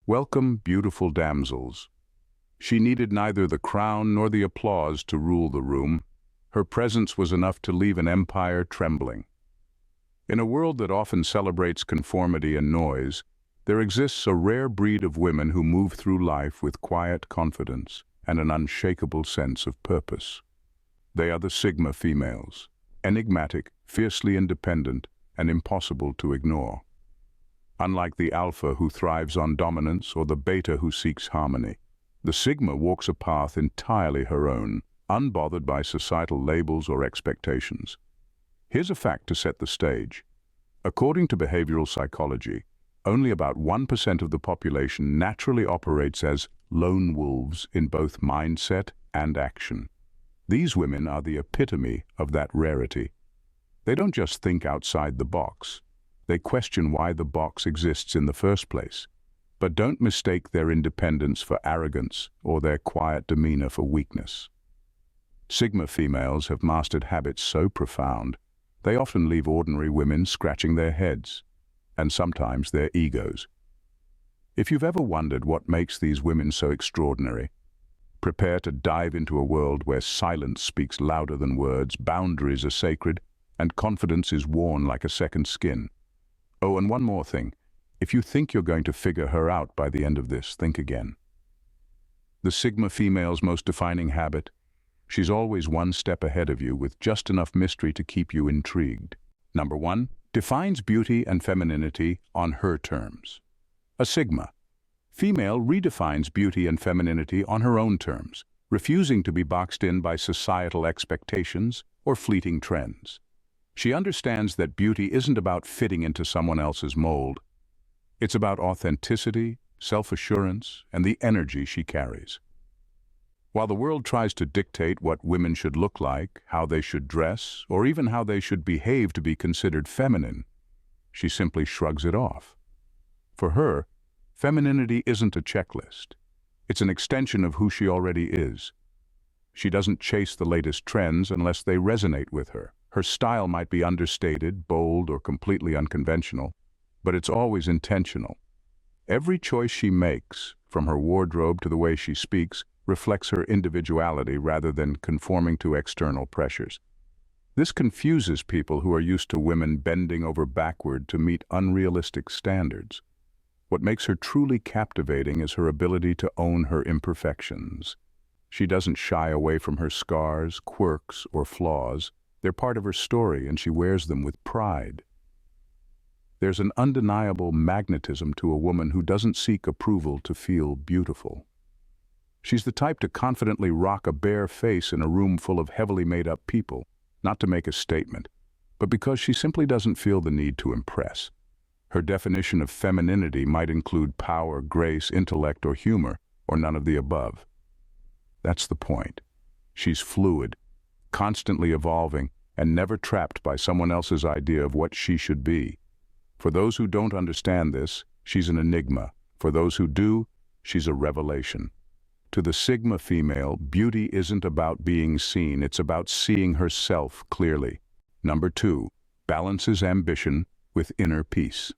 Welcome, beautiful damsels. She needed neither the crown nor the applause to rule the room. Her presence was enough to leave an empire trembling. In a world that often celebrates conformity and noise, there exists a rare breed of women who move through life with quiet confidence and an unshakable sense of purpose. They are the Sigma females, enigmatic, fiercely independent, and impossible to ignore. Unlike the Alpha who thrives on dominance or the Beta who seeks harmony, the Sigma walks a path entirely her own, unbothered by societal labels or expectations. Here's a fact to set the stage. According to behavioral psychology, only about 1% of the population naturally operates as lone wolves in both mindset and action. These women are the epitome of that rarity. They don't just think outside the box. They question why the box exists in the first place. But don't mistake their independence for arrogance or their quiet demeanor for weakness. Sigma females have mastered habits so profound, they often leave ordinary women scratching their heads, and sometimes their egos. If you've ever wondered what makes these women so extraordinary, prepare to dive into a world where silence speaks louder than words, boundaries are sacred, and confidence is worn like a second skin. Oh, and one more thing. If you think you're going to figure her out by the end of this, think again. The Sigma female's most defining habit: she's always one step ahead of you with just enough mystery to keep you intrigued. Number 1, defines beauty and femininity on her terms. A Sigma female redefines beauty and femininity on her own terms, refusing to be boxed in by societal expectations or fleeting trends. She understands that beauty isn't about fitting into someone else's mold. It's about authenticity, self-assurance, and the energy she carries. While the world tries to dictate what women should look like, how they should dress, or even how they should behave to be considered feminine, she simply shrugs it off. For her, femininity isn't a checklist. It's an extension of who she already is. She doesn't chase the latest trends unless they resonate with her. Her style might be understated, bold, or completely unconventional, but it's always intentional. Every choice she makes, from her wardrobe to the way she speaks, reflects her individuality rather than conforming to external pressures. This confuses people who are used to women bending over backward to meet unrealistic standards. What makes her truly captivating is her ability to own her imperfections. She doesn't shy away from her scars, quirks, or flaws. They're part of her story, and she wears them with pride. There's an undeniable magnetism to a woman who doesn't seek approval to feel beautiful. She's the type to confidently rock a bare face in a room full of heavily made-up people, not to make a statement, but because she simply doesn't feel the need to impress. Her definition of femininity might include power, grace, intellect, or humor, or none of the above. That's the point. She's fluid, constantly evolving, and never trapped by someone else's idea of what she should be. For those who don't understand this, she's an enigma. For those who do, she's a revelation. To the Sigma female, beauty isn't about being seen, it's about seeing herself clearly. Number 2, balances ambition with inner peace.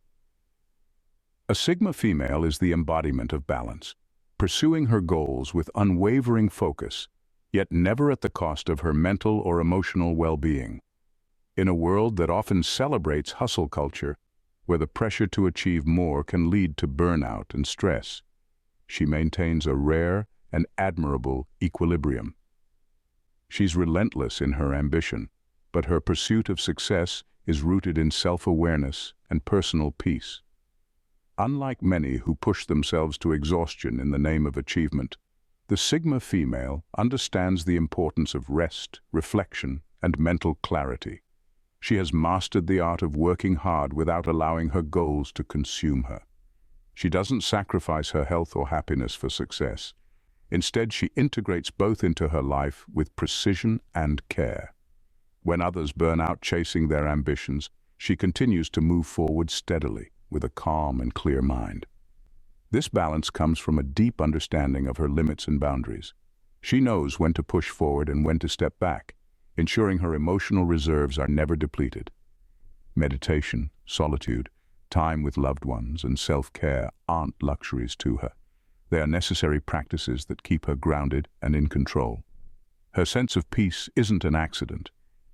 A Sigma female is the embodiment of balance, pursuing her goals with unwavering focus, yet never at the cost of her mental or emotional well-being. In a world that often celebrates hustle culture, where the pressure to achieve more can lead to burnout and stress, she maintains a rare and admirable equilibrium. She's relentless in her ambition, but her pursuit of success is rooted in self-awareness and personal peace. Unlike many who push themselves to exhaustion in the name of achievement, the Sigma female understands the importance of rest, reflection, and mental clarity. She has mastered the art of working hard without allowing her goals to consume her. She doesn't sacrifice her health or happiness for success. Instead, she integrates both into her life with precision and care. When others burn out chasing their ambitions, she continues to move forward steadily, with a calm and clear mind. This balance comes from a deep understanding of her limits and boundaries. She knows when to push forward and when to step back, ensuring her emotional reserves are never depleted. Meditation, solitude, Time with loved ones and self-care aren't luxuries to her. They are necessary practices that keep her grounded and in control. Her sense of peace isn't an accident.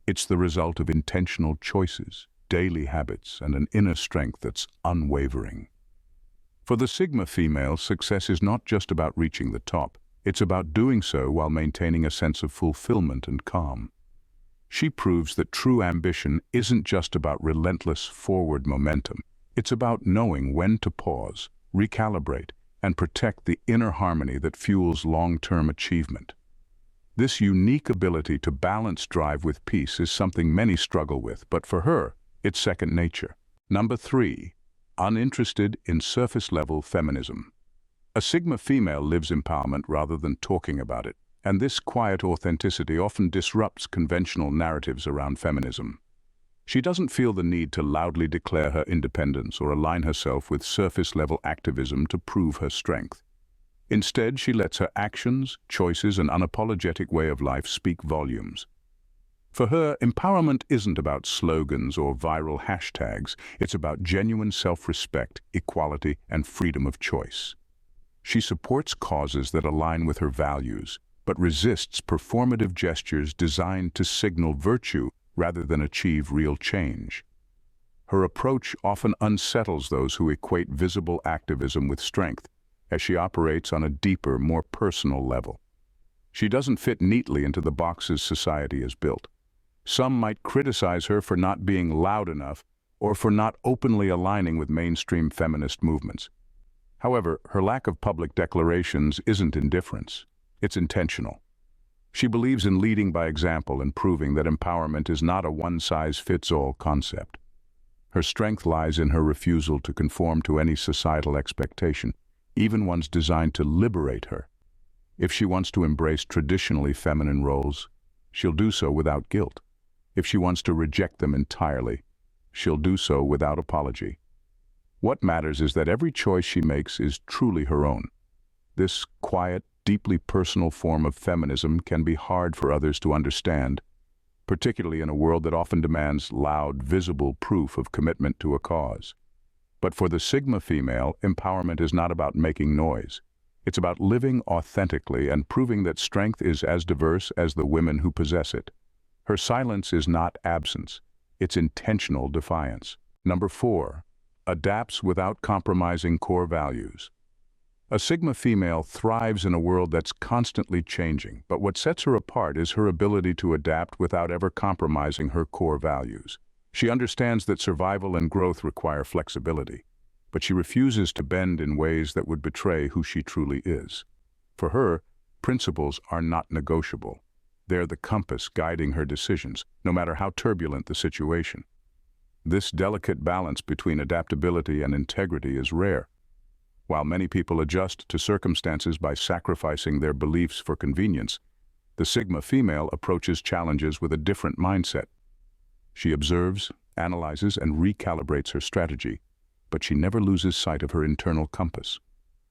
It's the result of intentional choices, daily habits, and an inner strength that's unwavering. For the Sigma female, success is not just about reaching the top. It's about doing so while maintaining a sense of fulfillment and calm. She proves that true ambition isn't just about relentless forward momentum. It's about knowing when to pause, recalibrate, and protect the inner harmony that fuels long-term achievement. This unique ability to balance drive with peace is something many struggle with, but for her, it's second nature. Number 3, uninterested in surface-level feminism. A Sigma female lives empowerment rather than talking about it, and this quiet authenticity often disrupts conventional narratives around feminism. She doesn't feel the need to loudly declare her independence or align herself with surface-level activism to prove her strength. Instead, she lets her actions, choices, and unapologetic way of life speak volumes. For her, empowerment isn't about slogans or viral hashtags. It's about genuine self-respect, equality, and freedom of choice. She supports causes that align with her values, but resists performative gestures designed to signal virtue rather than achieve real change. Her approach often unsettles those who equate visible activism with strength, as she operates on a deeper, more personal level. She doesn't fit neatly into the boxes society has built. Some might criticize her for not being loud enough or for not openly aligning with mainstream feminist movements. However, her lack of public declarations isn't indifference. It's intentional. She believes in leading by example and proving that empowerment is not a one-size-fits-all concept. Her strength lies in her refusal to conform to any societal expectation, even ones designed to liberate her. If she wants to embrace traditionally feminine roles, she'll do so without guilt. If she wants to reject them entirely, she'll do so without apology. What matters is that every choice she makes is truly her own. This quiet, deeply personal form of feminism can be hard for others to understand, particularly in a world that often demands loud, visible proof of commitment to a cause. But for the Sigma female, empowerment is not about making noise. It's about living authentically and proving that strength is as diverse as the women who possess it. Her silence is not absence. It's intentional defiance. Number 4, adapts without compromising core values. A Sigma female thrives in a world that's constantly changing, but what sets her apart is her ability to adapt without ever compromising her core values. She understands that survival and growth require flexibility, but she refuses to bend in ways that would betray who she truly is. For her, principles are not negotiable. They're the compass guiding her decisions, no matter how turbulent the situation. This delicate balance between adaptability and integrity is rare. While many people adjust to circumstances by sacrificing their beliefs for convenience, the Sigma female approaches challenges with a different mindset. She observes, analyzes, and recalibrates her strategy, but she never loses sight of her internal compass.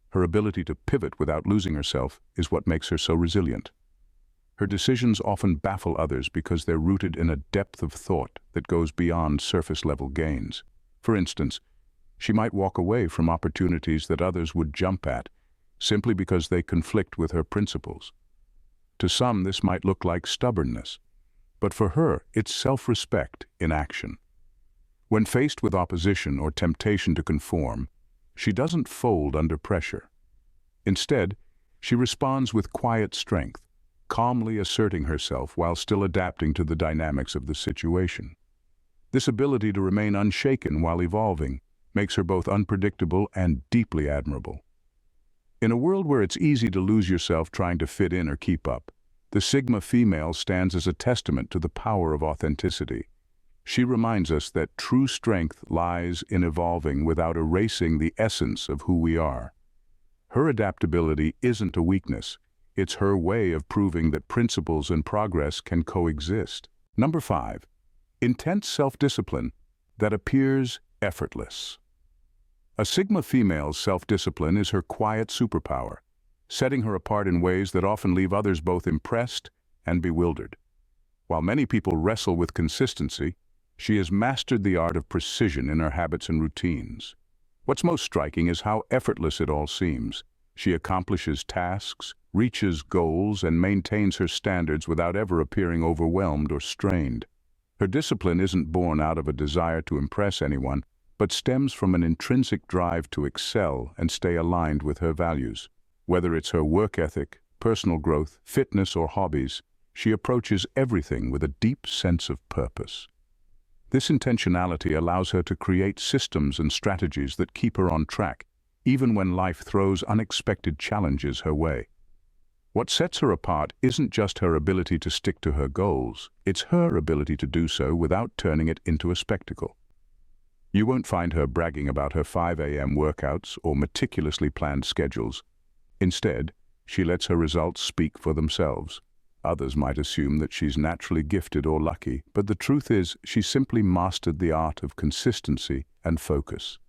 Her ability to pivot without losing herself is what makes her so resilient. Her decisions often baffle others because they're rooted in a depth of thought that goes beyond surface-level gains. For instance, she might walk away from opportunities that others would jump at, simply because they conflict with her principles. To some, this might look like stubbornness, but for her, it's self-respect in action. When faced with opposition or temptation to conform, she doesn't fold under pressure. Instead, she responds with quiet strength, calmly asserting herself while still adapting to the dynamics of the situation. This ability to remain unshaken while evolving makes her both unpredictable and deeply admirable. In a world where it's easy to lose yourself trying to fit in or keep up, the Sigma female stands as a testament to the power of authenticity. She reminds us that true strength lies in evolving without erasing the essence of who we are. Her adaptability isn't a weakness. It's her way of proving that principles and progress can coexist. Number 5, intense self-discipline that appears effortless. A Sigma female's self-discipline is her quiet superpower, setting her apart in ways that often leave others both impressed and bewildered. While many people wrestle with consistency, She has mastered the art of precision in her habits and routines. What's most striking is how effortless it all seems. She accomplishes tasks, reaches goals, and maintains her standards without ever appearing overwhelmed or strained. Her discipline isn't born out of a desire to impress anyone, but stems from an intrinsic drive to excel and stay aligned with her values. Whether it's her work ethic, personal growth, fitness, or hobbies, she approaches everything with a deep sense of purpose. This intentionality allows her to create systems and strategies that keep her on track, even when life throws unexpected challenges her way. What sets her apart isn't just her ability to stick to her goals, it's her ability to do so without turning it into a spectacle. You won't find her bragging about her 5 a.m. workouts or meticulously planned schedules. Instead, she lets her results speak for themselves. Others might assume that she's naturally gifted or lucky, but the truth is she's simply mastered the art of consistency and focus.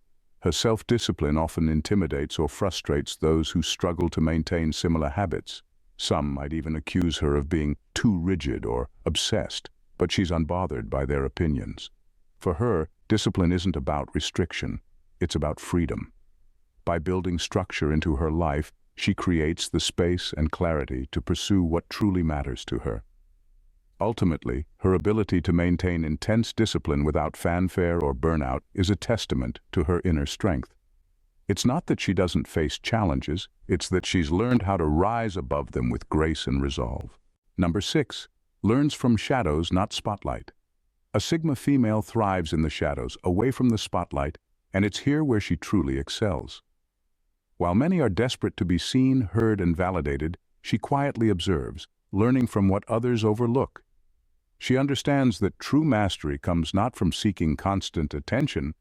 Her self-discipline often intimidates or frustrates those who struggle to maintain similar habits. Some might even accuse her of being too rigid or obsessed, but she's unbothered by their opinions. For her, discipline isn't about restriction, it's about freedom. By building structure into her life, she creates the space and clarity to pursue what truly matters to her. Ultimately, her ability to maintain intense discipline without fanfare or burnout is a testament to her inner strength. It's not that she doesn't face challenges, it's that she's learned how to rise above them with grace and resolve. Number 6. Learns from shadows, not spotlight. A Sigma female thrives in the shadows, away from the spotlight, and it's here where she truly excels. While many are desperate to be seen, heard, and validated, she quietly observes, learning from what others overlook. She understands that true mastery comes not from seeking constant attention,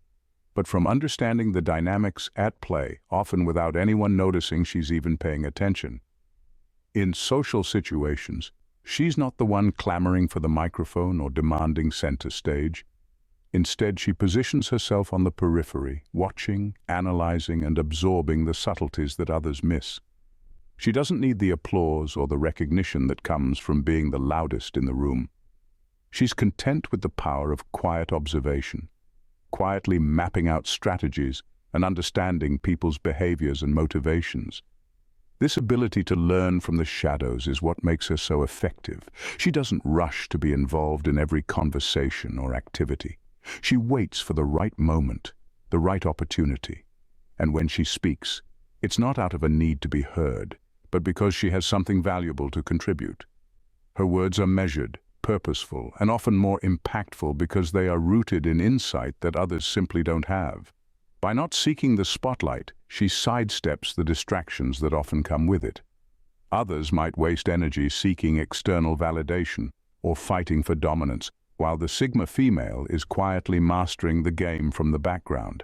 but from understanding the dynamics at play, often without anyone noticing she's even paying attention. In social situations, she's not the one clamoring for the microphone or demanding center stage. Instead, she positions herself on the periphery, watching, analyzing, and absorbing the subtleties that others miss. She doesn't need the applause or the recognition that comes from being the loudest in the room. She's content with the power of quiet observation, quietly mapping out strategies and understanding people's behaviors and motivations. This ability to learn from the shadows is what makes her so effective. She doesn't rush to be involved in every conversation or activity. She waits for the right moment, the right opportunity. And when she speaks, it's not out of a need to be heard, but because she has something valuable to contribute. Her words are measured, purposeful, and often more impactful because they are rooted in insight that others simply don't have. By not seeking the spotlight, she sidesteps the distractions that often come with it. Others might waste energy seeking external validation or fighting for dominance, while the Sigma female is quietly mastering the game from the background.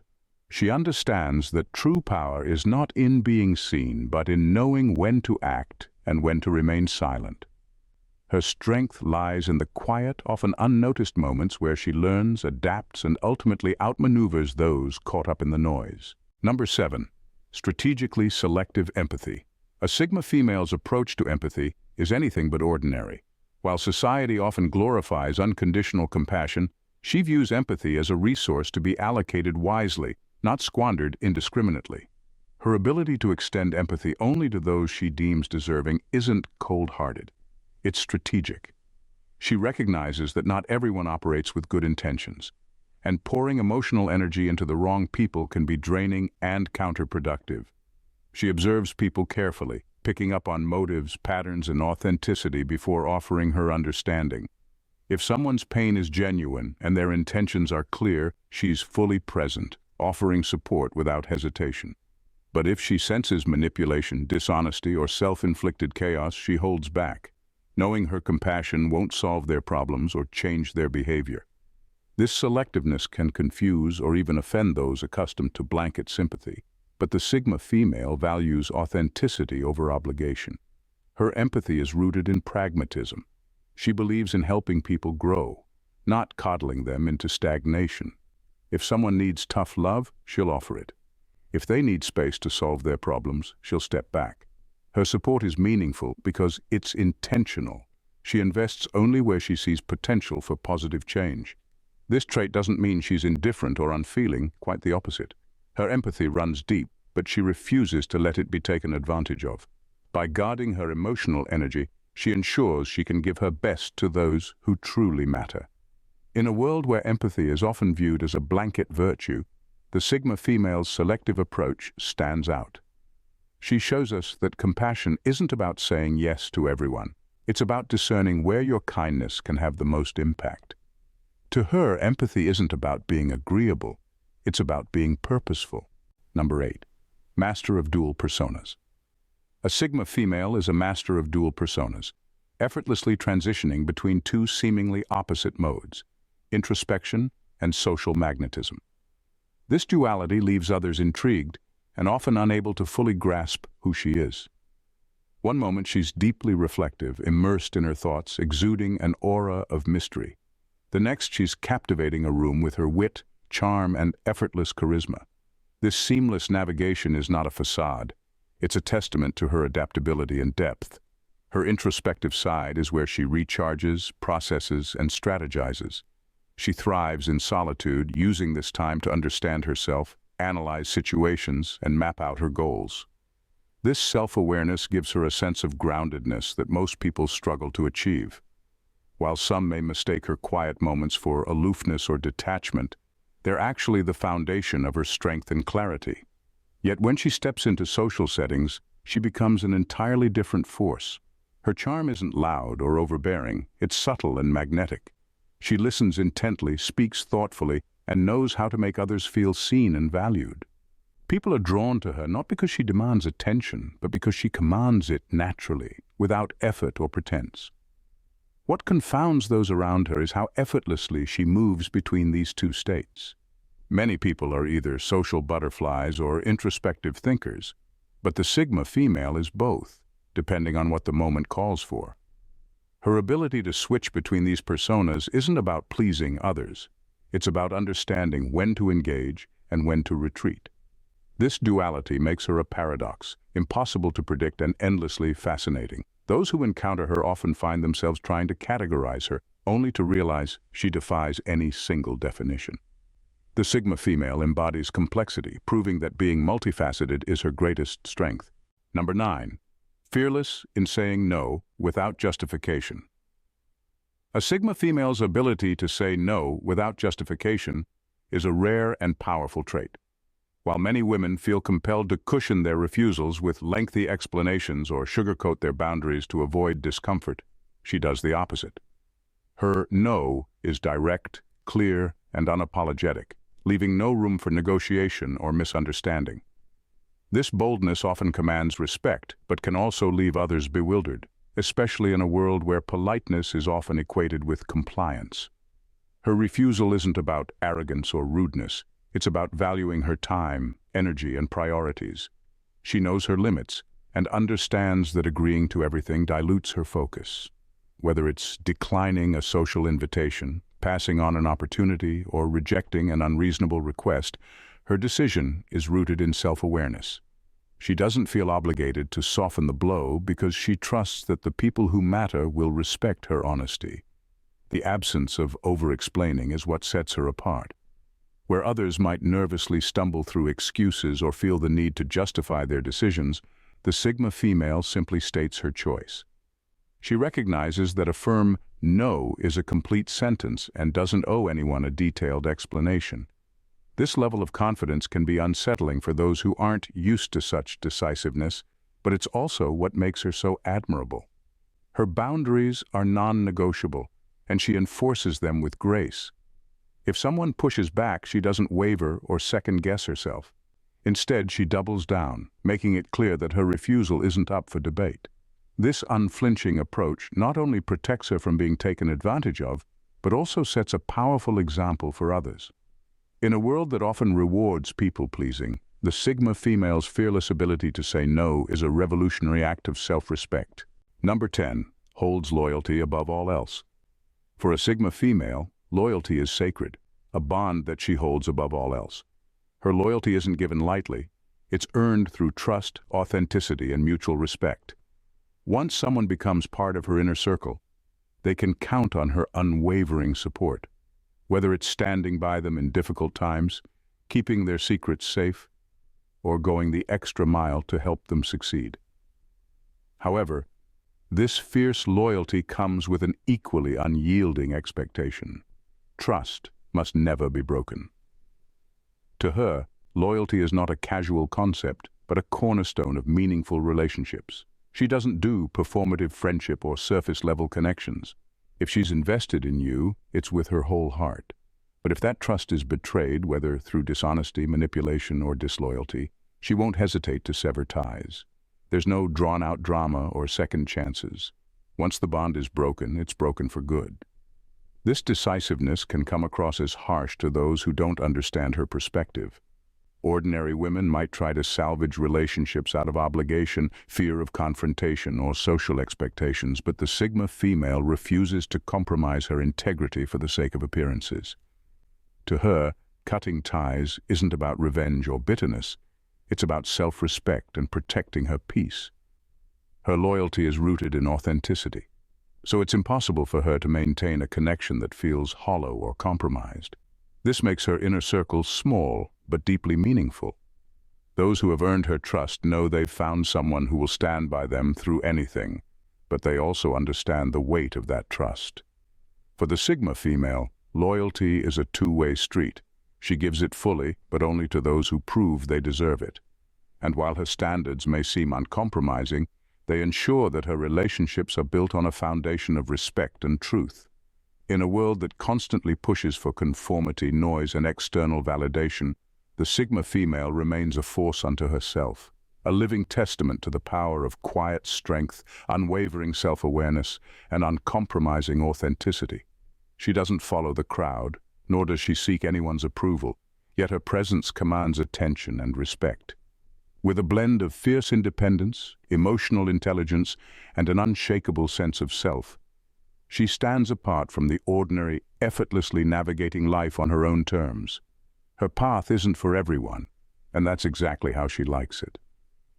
She understands that true power is not in being seen, but in knowing when to act and when to remain silent. Her strength lies in the quiet, often unnoticed moments where she learns, adapts, and ultimately outmaneuvers those caught up in the noise. Number 7. Strategically selective empathy. A Sigma female's approach to empathy is anything but ordinary. While society often glorifies unconditional compassion, she views empathy as a resource to be allocated wisely, not squandered indiscriminately. Her ability to extend empathy only to those she deems deserving isn't cold-hearted. It's strategic. She recognizes that not everyone operates with good intentions, and pouring emotional energy into the wrong people can be draining and counterproductive. She observes people carefully, picking up on motives, patterns, and authenticity before offering her understanding. If someone's pain is genuine and their intentions are clear, she's fully present, offering support without hesitation. But if she senses manipulation, dishonesty, or self-inflicted chaos, she holds back, knowing her compassion won't solve their problems or change their behavior. This selectiveness can confuse or even offend those accustomed to blanket sympathy. But the Sigma female values authenticity over obligation. Her empathy is rooted in pragmatism. She believes in helping people grow, not coddling them into stagnation. If someone needs tough love, she'll offer it. If they need space to solve their problems, she'll step back. Her support is meaningful because it's intentional. She invests only where she sees potential for positive change. This trait doesn't mean she's indifferent or unfeeling, quite the opposite. Her empathy runs deep, but she refuses to let it be taken advantage of. By guarding her emotional energy, she ensures she can give her best to those who truly matter. In a world where empathy is often viewed as a blanket virtue, the Sigma female's selective approach stands out. She shows us that compassion isn't about saying yes to everyone. It's about discerning where your kindness can have the most impact. To her, empathy isn't about being agreeable. It's about being purposeful. Number 8. Master of dual personas. A Sigma female is a master of dual personas, effortlessly transitioning between two seemingly opposite modes, introspection and social magnetism. This duality leaves others intrigued and often unable to fully grasp who she is. One moment she's deeply reflective, immersed in her thoughts, exuding an aura of mystery. The next she's captivating a room with her wit, charm, and effortless charisma. This seamless navigation is not a facade. It's a testament to her adaptability and depth. Her introspective side is where she recharges, processes, and strategizes. She thrives in solitude, using this time to understand herself, analyze situations, and map out her goals. This self-awareness gives her a sense of groundedness that most people struggle to achieve. While some may mistake her quiet moments for aloofness or detachment, they're actually the foundation of her strength and clarity. Yet when she steps into social settings, she becomes an entirely different force. Her charm isn't loud or overbearing, it's subtle and magnetic. She listens intently, speaks thoughtfully, and knows how to make others feel seen and valued. People are drawn to her not because she demands attention, but because she commands it naturally, without effort or pretense. What confounds those around her is how effortlessly she moves between these two states. Many people are either social butterflies or introspective thinkers, but the Sigma female is both, depending on what the moment calls for. Her ability to switch between these personas isn't about pleasing others. It's about understanding when to engage and when to retreat. This duality makes her a paradox, impossible to predict and endlessly fascinating. Those who encounter her often find themselves trying to categorize her, only to realize she defies any single definition. The Sigma female embodies complexity, proving that being multifaceted is her greatest strength. Number 9. Fearless in saying no without justification. A Sigma female's ability to say no without justification is a rare and powerful trait. While many women feel compelled to cushion their refusals with lengthy explanations or sugarcoat their boundaries to avoid discomfort, she does the opposite. Her no is direct, clear, and unapologetic, leaving no room for negotiation or misunderstanding. This boldness often commands respect, but can also leave others bewildered, especially in a world where politeness is often equated with compliance. Her refusal isn't about arrogance or rudeness. It's about valuing her time, energy, and priorities. She knows her limits and understands that agreeing to everything dilutes her focus. Whether it's declining a social invitation, passing on an opportunity, or rejecting an unreasonable request, her decision is rooted in self-awareness. She doesn't feel obligated to soften the blow because she trusts that the people who matter will respect her honesty. The absence of over-explaining is what sets her apart. Where others might nervously stumble through excuses or feel the need to justify their decisions, the Sigma female simply states her choice. She recognizes that a firm no is a complete sentence and doesn't owe anyone a detailed explanation. This level of confidence can be unsettling for those who aren't used to such decisiveness, but it's also what makes her so admirable. Her boundaries are non-negotiable, and she enforces them with grace. If someone pushes back, she doesn't waver or second-guess herself. Instead, she doubles down, making it clear that her refusal isn't up for debate. This unflinching approach not only protects her from being taken advantage of, but also sets a powerful example for others. In a world that often rewards people-pleasing, the Sigma female's fearless ability to say no is a revolutionary act of self-respect. Number 10. Holds loyalty above all else. For a Sigma female, loyalty is sacred, a bond that she holds above all else. Her loyalty isn't given lightly. It's earned through trust, authenticity, and mutual respect. Once someone becomes part of her inner circle, they can count on her unwavering support. whether it's standing by them in difficult times, keeping their secrets safe, or going the extra mile to help them succeed. However, this fierce loyalty comes with an equally unyielding expectation. Trust must never be broken. To her, loyalty is not a casual concept, but a cornerstone of meaningful relationships. She doesn't do performative friendship or surface-level connections. If she's invested in you, it's with her whole heart. But if that trust is betrayed, whether through dishonesty, manipulation, or disloyalty, she won't hesitate to sever ties. There's no drawn-out drama or second chances. Once the bond is broken, it's broken for good. This decisiveness can come across as harsh to those who don't understand her perspective. Ordinary women might try to salvage relationships out of obligation, fear of confrontation, or social expectations, but the Sigma female refuses to compromise her integrity for the sake of appearances. To her, cutting ties isn't about revenge or bitterness. It's about self-respect and protecting her peace. Her loyalty is rooted in authenticity, so it's impossible for her to maintain a connection that feels hollow or compromised. This makes her inner circle small but deeply meaningful. Those who have earned her trust know they've found someone who will stand by them through anything, but they also understand the weight of that trust. For the Sigma female, loyalty is a two-way street. She gives it fully, but only to those who prove they deserve it. And while her standards may seem uncompromising, they ensure that her relationships are built on a foundation of respect and truth. In a world that constantly pushes for conformity, noise, and external validation, the Sigma female remains a force unto herself, a living testament to the power of quiet strength, unwavering self-awareness, and uncompromising authenticity. She doesn't follow the crowd, nor does she seek anyone's approval, yet her presence commands attention and respect. With a blend of fierce independence, emotional intelligence, and an unshakable sense of self, she stands apart from the ordinary, effortlessly navigating life on her own terms. Her path isn't for everyone, and that's exactly how she likes it.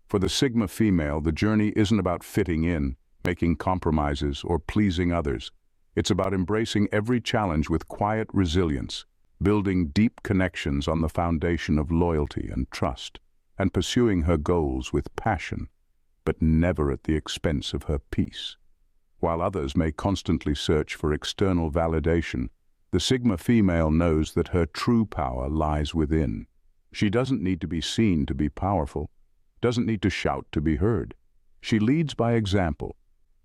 For the Sigma female, the journey isn't about fitting in, making compromises, or pleasing others. It's about embracing every challenge with quiet resilience, building deep connections on the foundation of loyalty and trust, and pursuing her goals with passion, but never at the expense of her peace. While others may constantly search for external validation, the Sigma female knows that her true power lies within. She doesn't need to be seen to be powerful, doesn't need to shout to be heard. She leads by example,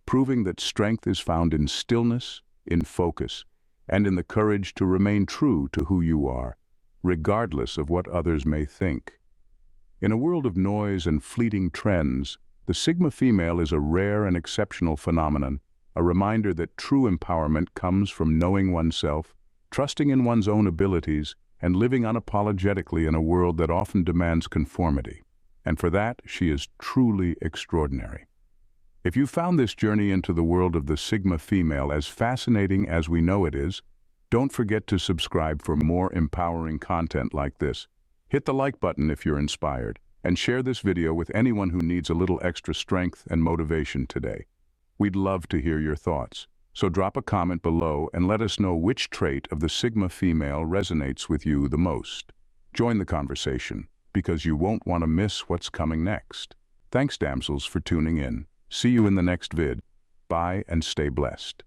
proving that strength is found in stillness, in focus, and in the courage to remain true to who you are, regardless of what others may think. In a world of noise and fleeting trends, the Sigma female is a rare and exceptional phenomenon, a reminder that true empowerment comes from knowing oneself, trusting in one's own abilities, and living unapologetically in a world that often demands conformity. And for that, she is truly extraordinary. If you found this journey into the world of the Sigma female as fascinating as we know it is, don't forget to subscribe for more empowering content like this. Hit the like button if you're inspired, and share this video with anyone who needs a little extra strength and motivation today. We'd love to hear your thoughts, so drop a comment below and let us know which trait of the Sigma female resonates with you the most. Join the conversation, because you won't want to miss what's coming next. Thanks, damsels, for tuning in. See you in the next vid. Bye and stay blessed.